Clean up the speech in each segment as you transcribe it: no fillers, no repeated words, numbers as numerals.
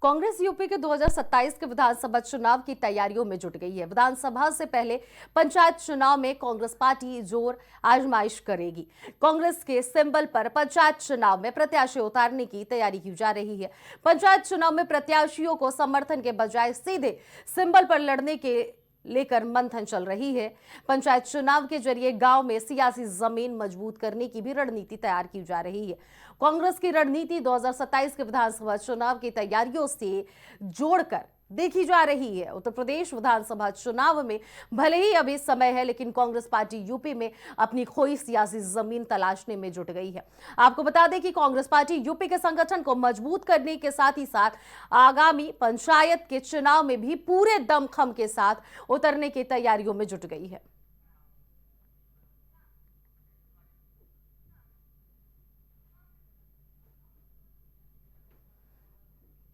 Congress UP के 2027 के विधानसभा चुनाव की तैयारियों में जुट गई है। विधानसभा से पहले पंचायत चुनाव में कांग्रेस पार्टी जोर आजमाइश करेगी। कांग्रेस के सिंबल पर पंचायत चुनाव में प्रत्याशी उतारने की तैयारी की जा रही है। पंचायत चुनाव में प्रत्याशियों को समर्थन के बजाय सीधे सिंबल पर लड़ने के लेकर मंथन चल रही है। पंचायत चुनाव के जरिए गांव में सियासी जमीन मजबूत करने की भी रणनीति तैयार की जा रही है। कांग्रेस की रणनीति 2027 के विधानसभा चुनाव की तैयारियों से जोड़कर देखी जा रही है। उत्तर प्रदेश विधानसभा चुनाव में भले ही अभी समय है, लेकिन कांग्रेस पार्टी यूपी में अपनी खोई सियासी जमीन तलाशने में जुट गई है। आपको बता दें कि कांग्रेस पार्टी यूपी के संगठन को मजबूत करने के साथ ही साथ आगामी पंचायत के चुनाव में भी पूरे दमखम के साथ उतरने की तैयारियों में जुट गई है।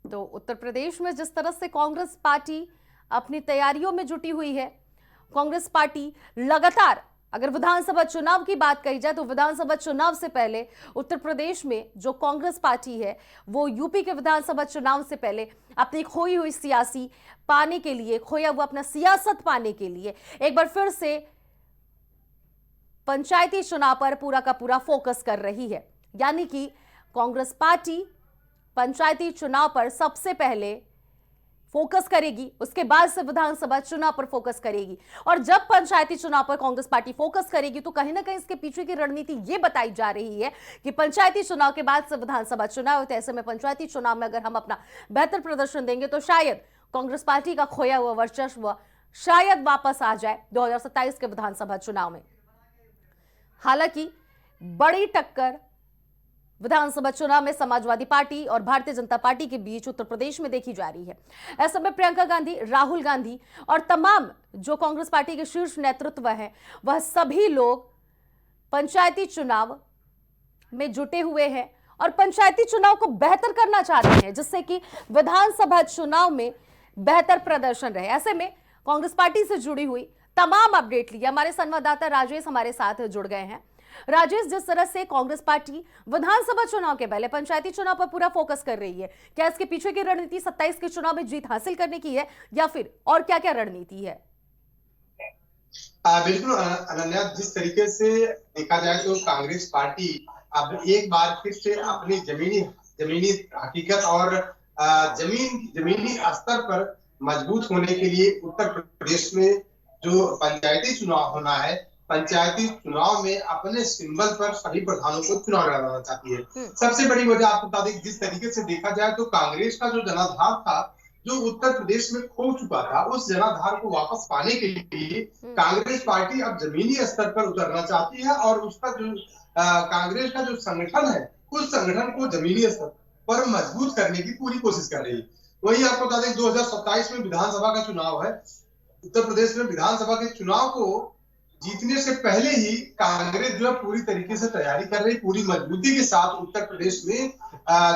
तो उत्तर प्रदेश में जिस तरह से कांग्रेस पार्टी अपनी तैयारियों में जुटी हुई है, कांग्रेस पार्टी लगातार, अगर विधानसभा चुनाव की बात कही जाए तो विधानसभा चुनाव से पहले उत्तर प्रदेश में जो कांग्रेस पार्टी है वो यूपी के विधानसभा चुनाव से पहले अपनी खोई हुई सियासी पाने के लिए, खोया हुआ अपना सियासत पाने के लिए एक बार फिर से पंचायती चुनाव पर पूरा का पूरा फोकस कर रही है। यानी कि कांग्रेस पार्टी पंचायती चुनाव पर सबसे पहले फोकस करेगी, उसके बाद से विधानसभा चुनाव पर फोकस करेगी। और जब पंचायती चुनाव पर कांग्रेस पार्टी फोकस करेगी तो कहीं ना कहीं इसके पीछे की रणनीति यह बताई जा रही है कि पंचायती चुनाव के बाद से विधानसभा चुनाव होते, ऐसे में पंचायती चुनाव में अगर हम अपना बेहतर प्रदर्शन देंगे तो शायद कांग्रेस पार्टी का खोया हुआ वर्चस्व शायद वापस आ जाए 2027 के विधानसभा चुनाव में। हालांकि बड़ी टक्कर विधानसभा चुनाव में समाजवादी पार्टी और भारतीय जनता पार्टी के बीच उत्तर प्रदेश में देखी जा रही है। ऐसे में प्रियंका गांधी, राहुल गांधी और तमाम जो कांग्रेस पार्टी के शीर्ष नेतृत्व है, वह सभी लोग पंचायती चुनाव में जुटे हुए हैं और पंचायती चुनाव को बेहतर करना चाहते हैं, जिससे कि विधानसभा चुनाव में बेहतर प्रदर्शन रहे। ऐसे में कांग्रेस पार्टी से जुड़ी हुई तमाम अपडेट लिए हमारे संवाददाता राजेश हमारे साथ जुड़ गए हैं। राजेश, जिस तरह से कांग्रेस पार्टी विधानसभा चुनाव के पहले पंचायती चुनाव पर पूरा फोकस कर रही है, क्या इसके पीछे की रणनीति 27 के चुनाव में जीत हासिल करने की है या फिर और क्या क्या रणनीति है? बिल्कुल अनन्या, जिस तरीके से देखा जाए तो कांग्रेस पार्टी अब एक बार फिर से अपनी जमीनी हकीकत और जमीनी स्तर पर मजबूत होने के लिए उत्तर प्रदेश में जो पंचायती चुनाव होना है, पंचायती चुनाव में अपने सिंबल पर सभी प्रधानों को चुनाव लड़ाना चाहती है। सबसे बड़ी वजह आपको बता दें, जिस तरीके से देखा जाए तो कांग्रेस का जो जनाधार था, जो उत्तर प्रदेश में खो चुका था, उस जनाधार को वापस पाने के लिए कांग्रेस पार्टी अब जमीनी स्तर पर उतरना चाहती है और उसका जो कांग्रेस का जो संगठन है, उस संगठन को जमीनी स्तर पर मजबूत करने की पूरी कोशिश कर रही है। वही आपको बता दें, 2027 में विधानसभा का चुनाव है। उत्तर प्रदेश में विधानसभा के चुनाव को जीतने से पहले ही कांग्रेस जो है पूरी तरीके से तैयारी कर रही, पूरी मजबूती के साथ उत्तर प्रदेश में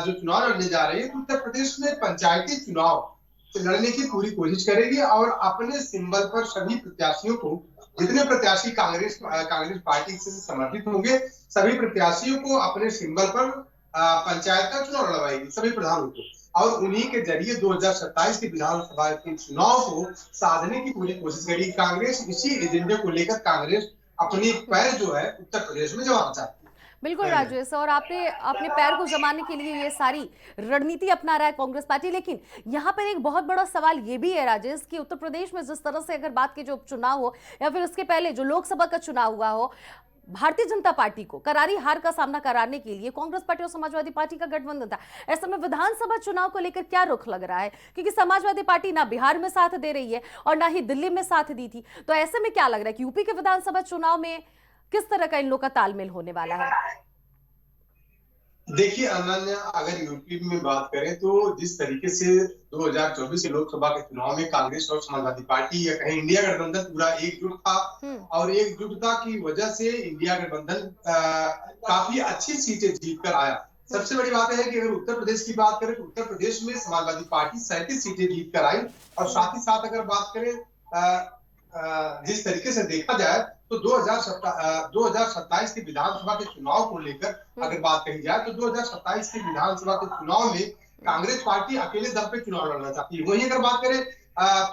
जो चुनाव लड़ने जा रही है, तो उत्तर प्रदेश में पंचायती चुनाव लड़ने की पूरी कोशिश करेगी और अपने सिंबल पर सभी प्रत्याशियों को, जितने प्रत्याशी कांग्रेस पार्टी से समर्थित होंगे, सभी प्रत्याशियों को अपने सिंबल पर पंचायत का चुनाव लड़वाएगी, सभी प्रधानों को, और उन्हीं के जरिए 2027 के विधानसभा के चुनाव को साधने की पूरी कोशिश करेगी कांग्रेस। इसी एजेंडे को लेकर कांग्रेस अपनी पैर जो है उत्तर प्रदेश में जमाना चाहती है। बिल्कुल राजेश, और आपने अपने पैर को जमाने के लिए ये सारी रणनीति अपना रहा है कांग्रेस पार्टी। लेकिन यहाँ पर एक बहुत बड़ा सवाल ये भी है राजेश कि उत्तर प्रदेश में जिस तरह से अगर बात की जो उपचुनाव हो या फिर उसके पहले जो लोकसभा का चुनाव हुआ हो, भारतीय जनता पार्टी को करारी हार का सामना कराने के लिए कांग्रेस पार्टी और समाजवादी पार्टी का गठबंधन था। ऐसे में विधानसभा चुनाव को लेकर क्या रुख लग रहा है? क्योंकि समाजवादी पार्टी ना बिहार में साथ दे रही है और ना ही दिल्ली में साथ दी थी, तो ऐसे में क्या लग रहा है कि यूपी के विधानसभा चुनाव में किस तरह का इन लोग का तालमेल होने वाला है? देखिए अनन्या, अगर यूपी में बात करें तो जिस तरीके से 2024 के लोकसभा के चुनाव में कांग्रेस और समाजवादी पार्टी या कहीं इंडिया गठबंधन पूरा एकजुट था और एकजुटता की वजह से इंडिया गठबंधन काफी अच्छी सीटें जीत कर आया। सबसे बड़ी बात है कि अगर उत्तर प्रदेश की बात करें तो उत्तर प्रदेश में समाजवादी पार्टी 37 सीटें जीत कर आई और साथ ही साथ अगर बात करें जिस तरीके से देखा जाए तो 2027 के विधानसभा के चुनाव को लेकर अगर बात कही जाए तो 2027 के विधानसभा के चुनाव में कांग्रेस पार्टी अकेले दम पे चुनाव लड़ना चाहती है। वहीं अगर बात करें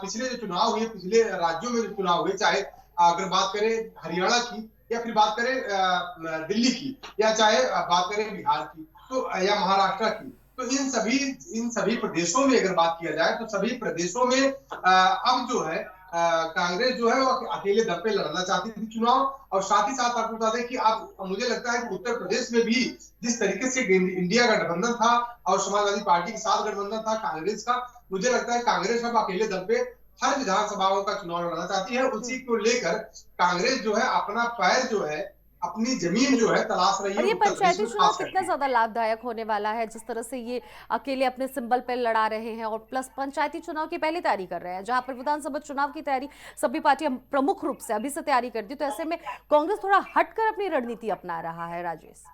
पिछले जो चुनाव हुए, पिछले राज्यों में जो चुनाव हुए, चाहे अगर बात करें हरियाणा की, या फिर बात करें दिल्ली की, या चाहे बात करें बिहार की, तो या महाराष्ट्र की, तो इन सभी प्रदेशों में अगर बात किया जाए तो सभी प्रदेशों में अब जो है कांग्रेस जो है वो अकेले दम पे लड़ना चाहती थी चुनाव। और साथ ही साथ आपको बता दें कि अब मुझे लगता है कि उत्तर प्रदेश में भी जिस तरीके से इंडिया गठबंधन था और समाजवादी पार्टी के साथ गठबंधन था कांग्रेस का, मुझे लगता है कांग्रेस अब अकेले दम पे हर विधानसभाओं का चुनाव लड़ना चाहती है। उसी को लेकर कांग्रेस जो है अपना पैर जो है, अपनी जमीन जो है तलाश रही है और ये उत्तर प्रदेश पंचायती में चुनाव खास कितना करके। ज्यादा लाभदायक होने वाला है, जिस तरह से ये अकेले अपने सिंबल पर लड़ा रहे हैं और प्लस पंचायती चुनाव की पहले तैयारी कर रहे हैं, जहां पर विधानसभा चुनाव की तैयारी सभी पार्टियां प्रमुख रूप से अभी से तैयारी करती, तो ऐसे में कांग्रेस थोड़ा हटकर अपनी रणनीति अपना रहा है। राजेश,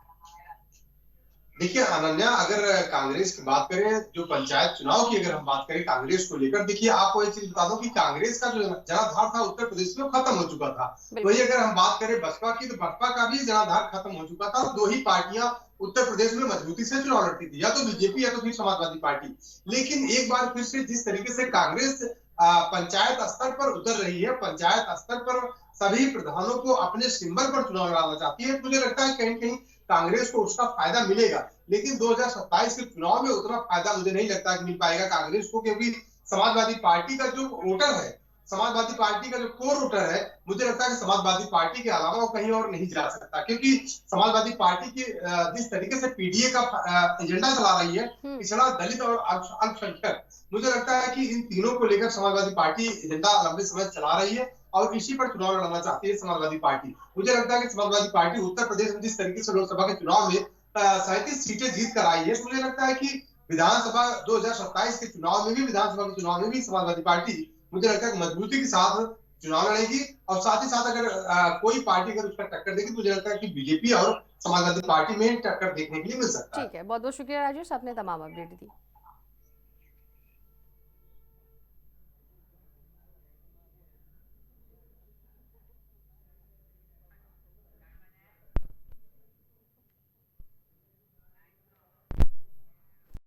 देखिए अनन्या, अगर कांग्रेस की बात करें, जो पंचायत चुनाव की अगर हम बात करें कांग्रेस को लेकर, देखिए आपको एक चीज बता दूं कि कांग्रेस का जो जनाधार था उत्तर प्रदेश में खत्म हो चुका था। वही अगर हम बात करें बसपा की, तो बसपा का भी जनाधार खत्म हो चुका था। दो ही पार्टियां उत्तर प्रदेश में मजबूती से चुनाव लड़ती थी, या तो बीजेपी या तो फिर समाजवादी पार्टी। लेकिन एक बार फिर से जिस तरीके से कांग्रेस पंचायत स्तर पर उतर रही है, पंचायत स्तर पर सभी प्रधानों को अपने सिंबल पर चुनाव लड़ाना चाहती है, मुझे लगता है कहीं कहीं कांग्रेस को उसका फायदा मिलेगा। लेकिन 2027 के चुनाव में उतना फायदा मुझे नहीं लगता कि मिल पाएगा कांग्रेस को, क्योंकि समाजवादी पार्टी का जो वोटर है, समाजवादी पार्टी का जो कोर वोटर है, मुझे लगता है कि समाजवादी पार्टी के अलावा वो कहीं और नहीं जा सकता। क्योंकि समाजवादी पार्टी की जिस तरीके से पीडीए का एजेंडा चला रही है, पिछड़ा, दलित और अल्पसंख्यक, मुझे लगता है कि इन तीनों को लेकर समाजवादी पार्टी एजेंडा लंबे समय चला रही है और इसी पर चुनाव लड़ना चाहती है समाजवादी पार्टी। मुझे लगता है कि समाजवादी पार्टी उत्तर प्रदेश में जिस तरीके से लोकसभा के चुनाव में 37 सीटें जीत कर आई है, मुझे लगता है कि विधानसभा 2027 के चुनाव में भी, विधानसभा के चुनाव में भी समाजवादी पार्टी मुझे लगता है कि मजबूती के साथ चुनाव लड़ेगी। और साथ ही साथ अगर कोई पार्टी अगर उसका टक्कर देगी, तो मुझे लगता है कि बीजेपी और समाजवादी पार्टी में टक्कर देखने के लिए मिल सकता है। ठीक है, बहुत बहुत शुक्रिया राजेश, आपने तमाम अपडेट दी।